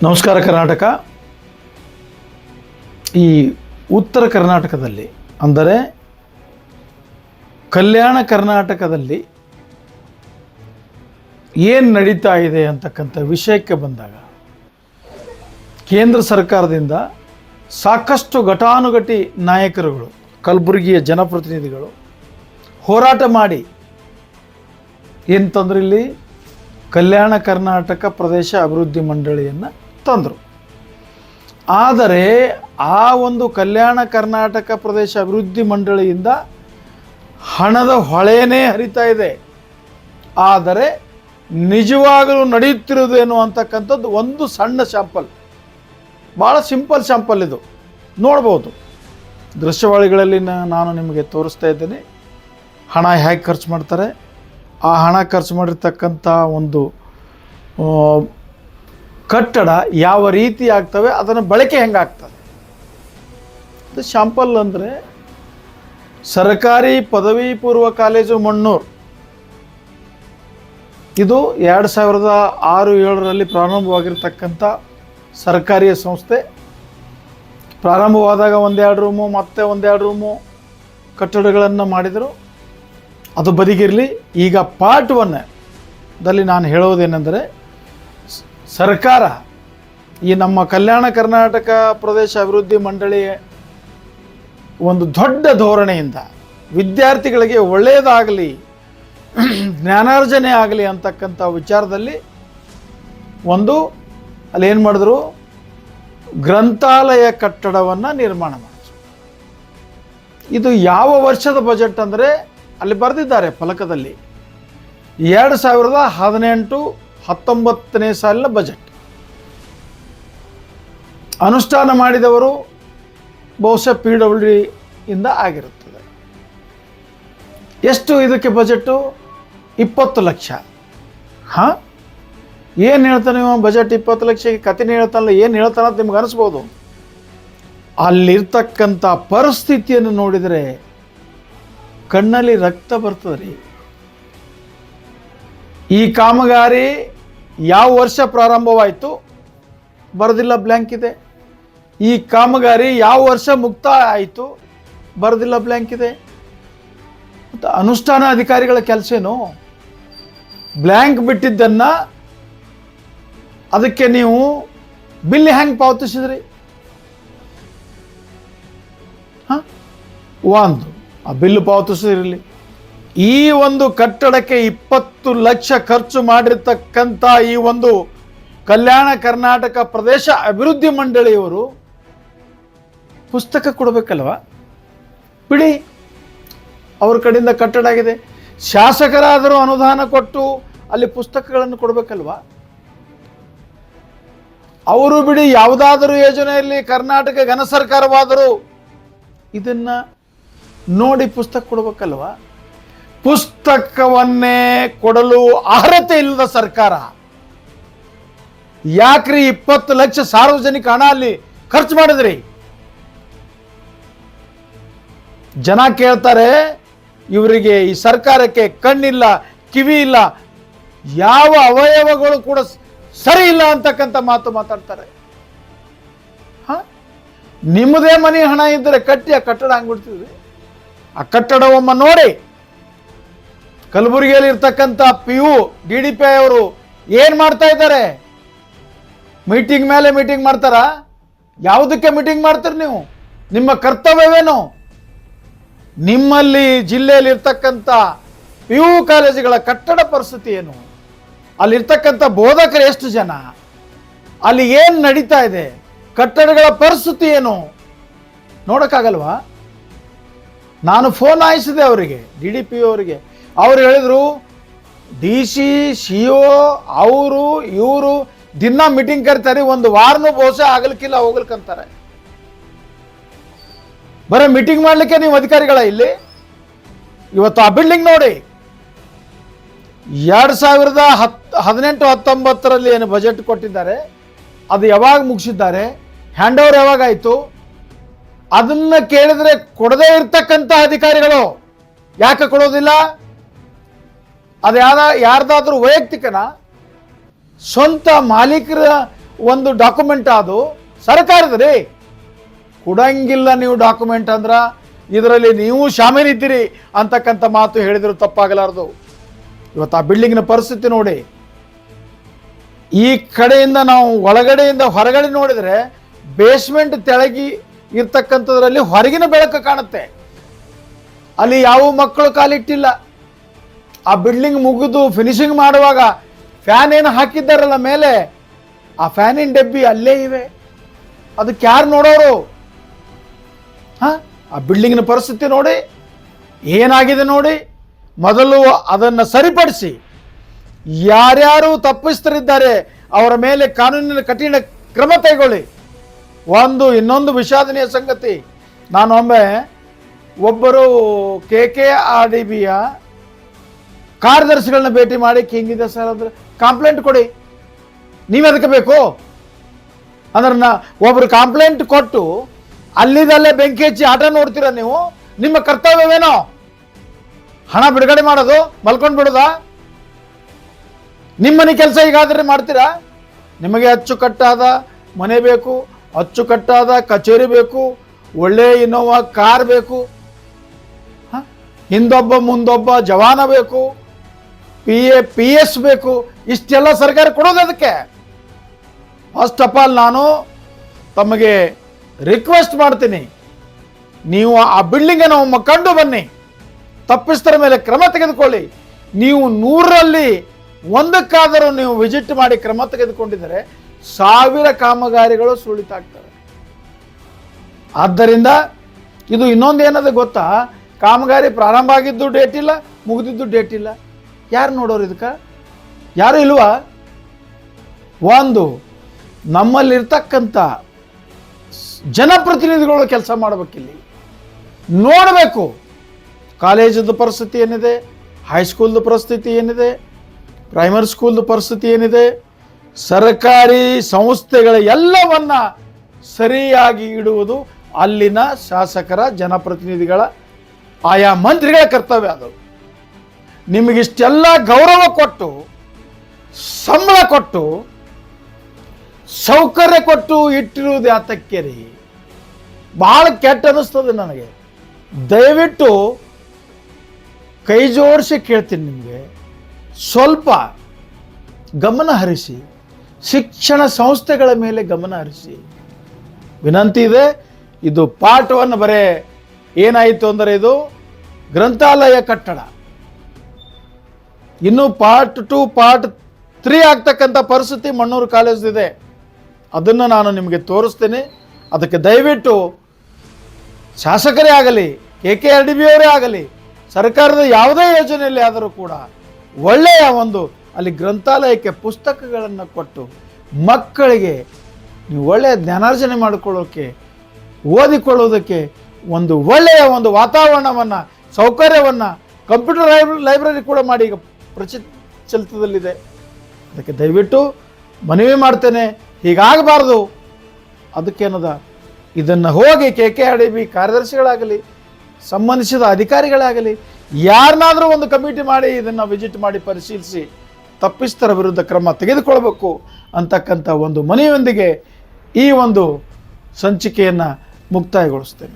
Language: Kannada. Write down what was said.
ನಮಸ್ಕಾರ ಕರ್ನಾಟಕ. ಈ ಉತ್ತರ ಕರ್ನಾಟಕದಲ್ಲಿ ಅಂದರೆ ಕಲ್ಯಾಣ ಕರ್ನಾಟಕದಲ್ಲಿ ಏನು ನಡೀತಾ ಇದೆ ಅಂತಕ್ಕಂಥ ವಿಷಯಕ್ಕೆ ಬಂದಾಗ ಕೇಂದ್ರ ಸರ್ಕಾರದಿಂದ ಸಾಕಷ್ಟು ಘಟಾನುಘಟಿ ನಾಯಕರುಗಳು, ಕಲಬುರಗಿಯ ಜನಪ್ರತಿನಿಧಿಗಳು ಹೋರಾಟ ಮಾಡಿ ಏನು ಇಲ್ಲಿ ಕಲ್ಯಾಣ ಕರ್ನಾಟಕ ಪ್ರದೇಶ ಅಭಿವೃದ್ಧಿ ಮಂಡಳಿಯನ್ನು ತಂದರು. ಆದರೆ ಆ ಒಂದು ಕಲ್ಯಾಣ ಕರ್ನಾಟಕ ಪ್ರದೇಶ ಅಭಿವೃದ್ಧಿ ಮಂಡಳಿಯಿಂದ ಹಣದ ಹೊಳೆಯೇ ಹರಿತಾ ಇದೆ. ಆದರೆ ನಿಜವಾಗಲೂ ನಡೆಯುತ್ತಿರುವುದೇನು ಅಂತಕ್ಕಂಥದ್ದು ಒಂದು ಸಣ್ಣ ಸ್ಯಾಂಪಲ್, ಭಾಳ ಸಿಂಪಲ್ ಸ್ಯಾಂಪಲ್ ಇದು ನೋಡ್ಬೋದು. ದೃಶ್ಯಾವಳಿಗಳಲ್ಲಿ ನಾನು ನಿಮಗೆ ತೋರಿಸ್ತಾ ಇದ್ದೇನೆ. ಹಣ ಹೇಗೆ ಖರ್ಚು ಮಾಡ್ತಾರೆ, ಆ ಹಣ ಖರ್ಚು ಮಾಡಿರ್ತಕ್ಕಂಥ ಒಂದು ಕಟ್ಟಡ ಯಾವ ರೀತಿ ಆಗ್ತವೆ, ಅದನ್ನು ಬಳಕೆ ಹೆಂಗಾಗ್ತದೆ. ಅದು ಶಾಂಪಲ್ ಅಂದರೆ ಸರ್ಕಾರಿ ಪದವಿ ಪೂರ್ವ ಕಾಲೇಜು ಮಣ್ಣೂರು. ಇದು 2006-07ರಲ್ಲಿ ಪ್ರಾರಂಭವಾಗಿರ್ತಕ್ಕಂಥ ಸರ್ಕಾರಿ ಸಂಸ್ಥೆ. ಪ್ರಾರಂಭವಾದಾಗ 1-2 ರೂಮು, ಮತ್ತೆ 1-2 ರೂಮು ಕಟ್ಟಡಗಳನ್ನು ಮಾಡಿದರು. ಅದು ಬದಿಗಿರಲಿ. ಈಗ ಪಾರ್ಟ್ 1ದಲ್ಲಿ ನಾನು ಹೇಳೋದೇನೆಂದರೆ, ಸರ್ಕಾರ ಈ ನಮ್ಮ ಕಲ್ಯಾಣ ಕರ್ನಾಟಕ ಪ್ರದೇಶ ಅಭಿವೃದ್ಧಿ ಮಂಡಳಿಯ ಒಂದು ದೊಡ್ಡ ಧೋರಣೆಯಿಂದ ವಿದ್ಯಾರ್ಥಿಗಳಿಗೆ ಒಳ್ಳೆಯದಾಗಲಿ, ಜ್ಞಾನಾರ್ಜನೆ ಆಗಲಿ ಅಂತಕ್ಕಂಥ ವಿಚಾರದಲ್ಲಿ ಒಂದು ಅಲ್ಲಿ ಏನು ಮಾಡಿದ್ರು, ಗ್ರಂಥಾಲಯ ಕಟ್ಟಡವನ್ನು ನಿರ್ಮಾಣ ಮಾಡಿದ್ರು. ಇದು ಯಾವ ವರ್ಷದ ಬಜೆಟ್ ಅಂದರೆ ಅಲ್ಲಿ ಬರೆದಿದ್ದಾರೆ ಫಲಕದಲ್ಲಿ, 2018-19 ಸಾಲಿನ ಬಜೆಟ್. ಅನುಷ್ಠಾನ ಮಾಡಿದವರು ಬಹುಶಃ PWD ಇಂದ ಆಗಿರುತ್ತದೆ. ಎಷ್ಟು ಇದಕ್ಕೆ ಬಜೆಟು? 20 ಲಕ್ಷ. ಹಾಂ, ಏನು ಹೇಳ್ತಾನೆ ಇವ ಬಜೆಟ್ 20 ಲಕ್ಷಕ್ಕೆ? ಕಥೆನೇ ಹೇಳ್ತಾನಲ್ಲ, ಏನು ಹೇಳ್ತಾನ ಅಂತ ನಿಮ್ಗೆ ಅನಿಸ್ಬೋದು. ಅಲ್ಲಿರ್ತಕ್ಕಂಥ ಪರಿಸ್ಥಿತಿಯನ್ನು ನೋಡಿದರೆ ಕಣ್ಣಲ್ಲಿ ರಕ್ತ ಬರ್ತದೆ ರೀ. ಈ ಕಾಮಗಾರಿ ಯಾವ ವರ್ಷ ಪ್ರಾರಂಭವಾಯಿತು ಬರೆದಿಲ್ಲ, ಬ್ಲ್ಯಾಂಕ್ ಇದೆ. ಈ ಕಾಮಗಾರಿ ಯಾವ ವರ್ಷ ಮುಕ್ತಾಯ ಆಯಿತು ಬರೆದಿಲ್ಲ, ಬ್ಲ್ಯಾಂಕ್ ಇದೆ. ಮತ್ತು ಅನುಷ್ಠಾನ ಅಧಿಕಾರಿಗಳ ಕೆಲಸ ಏನು? ಬ್ಲ್ಯಾಂಕ್ ಬಿಟ್ಟಿದ್ದನ್ನು ಅದಕ್ಕೆ ನೀವು ಬಿಲ್ ಹೆಂಗೆ ಪಾವತಿಸಿದ್ರಿ? ಹಾಂ, ಒಂದು ಆ ಬಿಲ್ಲು ಪಾವತಿಸಿರಲಿ. ಈ ಒಂದು ಕಟ್ಟಡಕ್ಕೆ 20 ಲಕ್ಷ ಖರ್ಚು ಮಾಡಿರ್ತಕ್ಕಂಥ ಈ ಒಂದು ಕಲ್ಯಾಣ ಕರ್ನಾಟಕ ಪ್ರದೇಶ ಅಭಿವೃದ್ಧಿ ಮಂಡಳಿಯವರು ಪುಸ್ತಕ ಕೊಡಬೇಕಲ್ವ? ಬಿಡಿ, ಅವ್ರ ಕಡೆಯಿಂದ ಕಟ್ಟಡ ಆಗಿದೆ. ಶಾಸಕರಾದರೂ ಅನುದಾನ ಕೊಟ್ಟು ಅಲ್ಲಿ ಪುಸ್ತಕಗಳನ್ನು ಕೊಡಬೇಕಲ್ವ? ಅವರು ಬಿಡಿ, ಯಾವುದಾದರೂ ಯೋಜನೆಯಲ್ಲಿ ಕರ್ನಾಟಕ ಘನ ಸರ್ಕಾರವಾದರೂ ಇದನ್ನು ನೋಡಿ ಪುಸ್ತಕ ಕೊಡಬೇಕಲ್ವ? ಪುಸ್ತಕವನ್ನೇ ಕೊಡಲು ಅರ್ಹತೆ ಇಲ್ಲದ ಸರ್ಕಾರ ಯಾಕ್ರಿ 20 ಲಕ್ಷ ಸಾರ್ವಜನಿಕ ಹಣ ಅಲ್ಲಿ ಖರ್ಚು ಮಾಡಿದ್ರಿ? ಜನ ಕೇಳ್ತಾರೆ, ಇವರಿಗೆ ಈ ಸರ್ಕಾರಕ್ಕೆ ಕಣ್ಣಿಲ್ಲ, ಕಿವಿ ಇಲ್ಲ, ಯಾವ ಅವಯವಗಳು ಕೂಡ ಸರಿ ಇಲ್ಲ ಅಂತಕ್ಕಂಥ ಮಾತು ಮಾತಾಡ್ತಾರೆ. ನಿಮ್ಮದೇ ಮನೆ ಹಣ ಇದ್ದರೆ ಕಟ್ಟಿ ಆ ಕಟ್ಟಡ ಹಂಗ್ಬಿಡ್ತೀವಿ. ಆ ಕಟ್ಟಡ ಒಮ್ಮ ನೋಡಿ. ಕಲಬುರಗಿಯಲ್ಲಿ ಇರ್ತಕ್ಕಂಥ PU DDPI ಅವರು ಏನು ಮಾಡ್ತಾ ಇದ್ದಾರೆ? ಮೀಟಿಂಗ್ ಮೇಲೆ ಮೀಟಿಂಗ್ ಮಾಡ್ತಾರ? ಯಾವುದಕ್ಕೆ ಮೀಟಿಂಗ್ ಮಾಡ್ತೀರಿ ನೀವು? ನಿಮ್ಮ ಕರ್ತವ್ಯವೇನು? ನಿಮ್ಮಲ್ಲಿ ಜಿಲ್ಲೆಯಲ್ಲಿ ಇರ್ತಕ್ಕಂಥ PU ಕಾಲೇಜುಗಳ ಕಟ್ಟಡ ಪರಿಸ್ಥಿತಿ ಏನು? ಅಲ್ಲಿರ್ತಕ್ಕಂಥ ಬೋಧಕರು ಎಷ್ಟು ಜನ? ಅಲ್ಲಿ ಏನು ನಡೀತಾ ಇದೆ? ಕಟ್ಟಡಗಳ ಪರಿಸ್ಥಿತಿ ಏನು ನೋಡೋಕ್ಕಾಗಲ್ವಾ? ನಾನು ಫೋನ್ ಹಾಯಿಸಿದೆ ಅವರಿಗೆ, DDPO ಅವರಿಗೆ. ಅವ್ರು ಹೇಳಿದರು, DC CO ಅವರು ಇವರು ದಿನ ಮೀಟಿಂಗ್ ಕರಿತಾರೆ, ಒಂದು ವಾರನೂ ಬಹುಶಃ ಆಗಲಿಕ್ಕಿಲ್ಲ ಹೋಗ್ಲಿಕ್ಕಂತಾರೆ. ಬರೀ ಮೀಟಿಂಗ್ ಮಾಡಲಿಕ್ಕೆ ನೀವು ಅಧಿಕಾರಿಗಳ ಇಲ್ಲಿ? ಇವತ್ತು ಆ ಬಿಲ್ಡಿಂಗ್ ನೋಡಿ, 2018-19ರಲ್ಲಿ ಏನು ಬಜೆಟ್ ಕೊಟ್ಟಿದ್ದಾರೆ, ಅದು ಯಾವಾಗ ಮುಗಿಸಿದ್ದಾರೆ? Hand over ಯಾವಾಗಾಯಿತು? ಅದನ್ನ ಕೇಳಿದ್ರೆ ಕೊಡದೇ ಇರ್ತಕ್ಕಂಥ ಅಧಿಕಾರಿಗಳು ಯಾಕೆ ಕೊಡೋದಿಲ್ಲ? ಅದು ಯಾರ್ದಾದ್ರೂ ವೈಯಕ್ತಿಕನ? ಸ್ವಂತ ಮಾಲೀಕರ ಒಂದು ಡಾಕ್ಯುಮೆಂಟ್ ಅದು ಸರ್ಕಾರದ ರೀ. ಕೊಡಂಗಿಲ್ಲ ನೀವು ಡಾಕ್ಯುಮೆಂಟ್ ಅಂದ್ರ ಇದರಲ್ಲಿ ನೀವು ಶಾಮೀಲಿದ್ದೀರಿ ಅಂತಕ್ಕಂಥ ಮಾತು ಹೇಳಿದ್ರು ತಪ್ಪಾಗಲಾರದು. ಇವತ್ತು ಆ ಬಿಲ್ಡಿಂಗ್ನ ಪರಿಸ್ಥಿತಿ ನೋಡಿ. ಈ ಕಡೆಯಿಂದ ನಾವು ಒಳಗಡೆಯಿಂದ ಹೊರಗಡೆ ನೋಡಿದರೆ ಬೇಸ್ಮೆಂಟ್ ತೆಳಗಿ ಇರ್ತಕ್ಕಂಥದ್ರಲ್ಲಿ ಹೊರಗಿನ ಬೆಳಕು ಕಾಣುತ್ತೆ. ಅಲ್ಲಿ ಯಾವ ಮಕ್ಕಳು ಕಾಲಿಟ್ಟಿಲ್ಲ. ಆ ಬಿಲ್ಡಿಂಗ್ ಮುಗಿದು ಫಿನಿಶಿಂಗ್ ಮಾಡುವಾಗ ಫ್ಯಾನ್ ಏನು ಹಾಕಿದ್ದಾರಲ್ಲ ಮೇಲೆ, ಆ ಫ್ಯಾನಿನ ಡಬ್ಬಿ ಅಲ್ಲೇ ಇವೆ. ಅದಕ್ಕೆ ಯಾರು ನೋಡೋರು? ಆ ಬಿಲ್ಡಿಂಗಿನ ಪರಿಸ್ಥಿತಿ ನೋಡಿ, ಏನಾಗಿದೆ ನೋಡಿ. ಮೊದಲು ಅದನ್ನು ಸರಿಪಡಿಸಿ, ಯಾರ್ಯಾರು ತಪ್ಪಿಸ್ತರಿದ್ದಾರೆ ಅವರ ಮೇಲೆ ಕಾನೂನಿನ ಕಠಿಣ ಕ್ರಮ ಕೈಗೊಳ್ಳಿ. ಇನ್ನೊಂದು ವಿಷಾದನೀಯ ಸಂಗತಿ, ನಾನೊಮ್ಮೆ ಒಬ್ಬರು KKRDBಯ ಕಾರ್ಯದರ್ಶಿಗಳನ್ನ ಭೇಟಿ ಮಾಡಿ ಹಿಂಗಿದೆ ಸರ್ ಅಂದ್ರೆ ಕಂಪ್ಲೇಂಟ್ ಕೊಡಿ. ನೀವು ಅದಕ್ಕೆ ಬೇಕು ಅಂದ್ರೆ ಒಬ್ರು ಕಂಪ್ಲೇಂಟ್ ಕೊಟ್ಟು ಅಲ್ಲಿದಲ್ಲೇ ಬೆಂಕಿ ಹಚ್ಚಿ ಆಟ ನೋಡ್ತೀರ ನೀವು? ನಿಮ್ಮ ಕರ್ತವ್ಯವೇನೋ ಹಣ ಬಿಡುಗಡೆ ಮಾಡೋದು, ಮಲ್ಕೊಂಡು ಬಿಡೋದಾ? ನಿಮ್ಮನೆ ಕೆಲಸ ಈಗಾದ್ರೆ ಮಾಡ್ತೀರಾ? ನಿಮಗೆ ಅಚ್ಚುಕಟ್ಟಾದ ಮನೆ ಬೇಕು, ಅಚ್ಚುಕಟ್ಟಾದ ಕಚೇರಿ ಬೇಕು, ಒಳ್ಳೆ ಇನೋವಾ ಕಾರ್ ಬೇಕು, ಹಿಂದೊಬ್ಬ ಮುಂದೊಬ್ಬ ಜವಾನ ಬೇಕು, PS ಬೇಕು. ಇಷ್ಟೆಲ್ಲ ಸರ್ಕಾರ ಕೊಡೋದು ಅದಕ್ಕೆ. ಫಸ್ಟ್ ಆಫ್ ಆಲ್ ನಾನು ತಮಗೆ ರಿಕ್ವೆಸ್ಟ್ ಮಾಡ್ತೀನಿ, ನೀವು ಆ ಬಿಲ್ಡಿಂಗನ್ನು ಕಂಡು ಬನ್ನಿ, ತಪ್ಪಿಸ್ತರ ಮೇಲೆ ಕ್ರಮ ತೆಗೆದುಕೊಳ್ಳಿ. ನೀವು 100ರಲ್ಲಿ 1ಕ್ಕಾದರೂ ನೀವು ವಿಸಿಟ್ ಮಾಡಿ ಕ್ರಮ ತೆಗೆದುಕೊಂಡಿದ್ದರೆ 1000 ಕಾಮಗಾರಿಗಳು ಸುಳಿತಾಗ್ತವೆ. ಆದ್ದರಿಂದ ಇದು ಇನ್ನೊಂದು ಏನದು ಗೊತ್ತಾ, ಕಾಮಗಾರಿ ಪ್ರಾರಂಭ ಆಗಿದ್ದು ಡೇಟ್ ಇಲ್ಲ, ಮುಗಿದಿದ್ದು ಡೇಟ್ ಇಲ್ಲ. ಯಾರು ನೋಡೋರು ಇದಕ್ಕೆ? ಯಾರು ಇಲ್ವಾ? ನಮ್ಮಲ್ಲಿರ್ತಕ್ಕಂಥ ಜನಪ್ರತಿನಿಧಿಗಳು ಕೆಲಸ ಮಾಡಬೇಕಿಲ್ಲಿ, ನೋಡಬೇಕು ಕಾಲೇಜದ ಪರಿಸ್ಥಿತಿ ಏನಿದೆ, ಹೈಸ್ಕೂಲ್ದು ಪರಿಸ್ಥಿತಿ ಏನಿದೆ, ಪ್ರೈಮರಿ ಸ್ಕೂಲ್ದು ಪರಿಸ್ಥಿತಿ ಏನಿದೆ, ಸರ್ಕಾರಿ ಸಂಸ್ಥೆಗಳ ಎಲ್ಲವನ್ನ ಸರಿಯಾಗಿ ಇಡುವುದು ಅಲ್ಲಿನ ಶಾಸಕರ, ಜನಪ್ರತಿನಿಧಿಗಳ, ಆಯಾ ಮಂತ್ರಿಗಳ ಕರ್ತವ್ಯ. ಅದು ನಿಮಗಿಷ್ಟೆಲ್ಲ ಗೌರವ ಕೊಟ್ಟು, ಸಂಬಳ ಕೊಟ್ಟು, ಸೌಕರ್ಯ ಕೊಟ್ಟು ಇಟ್ಟಿರುವುದು ಯಾತಕ್ಕೆ ರೀ? ಬಹಳ ಕೆಟ್ಟ ಅನಿಸ್ತದೆ ನನಗೆ. ದಯವಿಟ್ಟು ಕೈ ಜೋಡಿಸಿ ಕೇಳ್ತೀನಿ ನಿಮಗೆ, ಸ್ವಲ್ಪ ಗಮನ ಹರಿಸಿ, ಶಿಕ್ಷಣ ಸಂಸ್ಥೆಗಳ ಮೇಲೆ ಗಮನ ಹರಿಸಿ ವಿನಂತಿ ಇದೆ. ಇದು ಪಾರ್ಟ್ 1 ಬರೇ ಏನಾಯಿತು ಅಂದರೆ ಇದು ಗ್ರಂಥಾಲಯ ಕಟ್ಟಡ. ಇನ್ನು ಪಾರ್ಟ್ 2, ಪಾರ್ಟ್ 3 ಆಗ್ತಕ್ಕಂಥ ಪರಿಸ್ಥಿತಿ ಮಣ್ಣೂರು ಕಾಲೇಜ್ದಿದೆ. ಅದನ್ನು ನಾನು ನಿಮಗೆ ತೋರಿಸ್ತೇನೆ. ಅದಕ್ಕೆ ದಯವಿಟ್ಟು ಶಾಸಕರೇ ಆಗಲಿ, KKRDBಯವರೇ ಆಗಲಿ, ಸರ್ಕಾರದ ಯಾವುದೇ ಯೋಜನೆಯಲ್ಲಿ ಆದರೂ ಕೂಡ ಒಳ್ಳೆಯ ಅಲ್ಲಿ ಗ್ರಂಥಾಲಯಕ್ಕೆ ಪುಸ್ತಕಗಳನ್ನು ಕೊಟ್ಟು ಮಕ್ಕಳಿಗೆ ನೀವು ಒಳ್ಳೆಯ ಜ್ಞಾನಾರ್ಜನೆ ಮಾಡಿಕೊಳ್ಳೋಕ್ಕೆ, ಓದಿಕೊಳ್ಳೋದಕ್ಕೆ ಒಳ್ಳೆಯ ವಾತಾವರಣವನ್ನು, ಸೌಕರ್ಯವನ್ನು, ಕಂಪ್ಯೂಟರ್ ಲೈಬ್ರರಿ ಕೂಡ ಮಾಡಿ ಈಗ ಪ್ರಚಲಿತದಲ್ಲಿದೆ. ಅದಕ್ಕೆ ದಯವಿಟ್ಟು ಮನವಿ ಮಾಡ್ತೇನೆ, ಹೀಗಾಗಬಾರ್ದು. ಅದಕ್ಕೇನದ, ಇದನ್ನು ಹೋಗಿ KKRDB ಕಾರ್ಯದರ್ಶಿಗಳಾಗಲಿ, ಸಂಬಂಧಿಸಿದ ಅಧಿಕಾರಿಗಳಾಗಲಿ, ಯಾರನ್ನಾದರೂ ಒಂದು ಕಮಿಟಿ ಮಾಡಿ ಇದನ್ನು ವಿಸಿಟ್ ಮಾಡಿ ಪರಿಶೀಲಿಸಿ ತಪ್ಪಿಸ್ತರ ವಿರುದ್ಧ ಕ್ರಮ ತೆಗೆದುಕೊಳ್ಬೇಕು ಅಂತಕ್ಕಂಥ ಮನವಿಯೊಂದಿಗೆ ಈ ಸಂಚಿಕೆಯನ್ನು ಮುಕ್ತಾಯಗೊಳಿಸ್ತೇನೆ.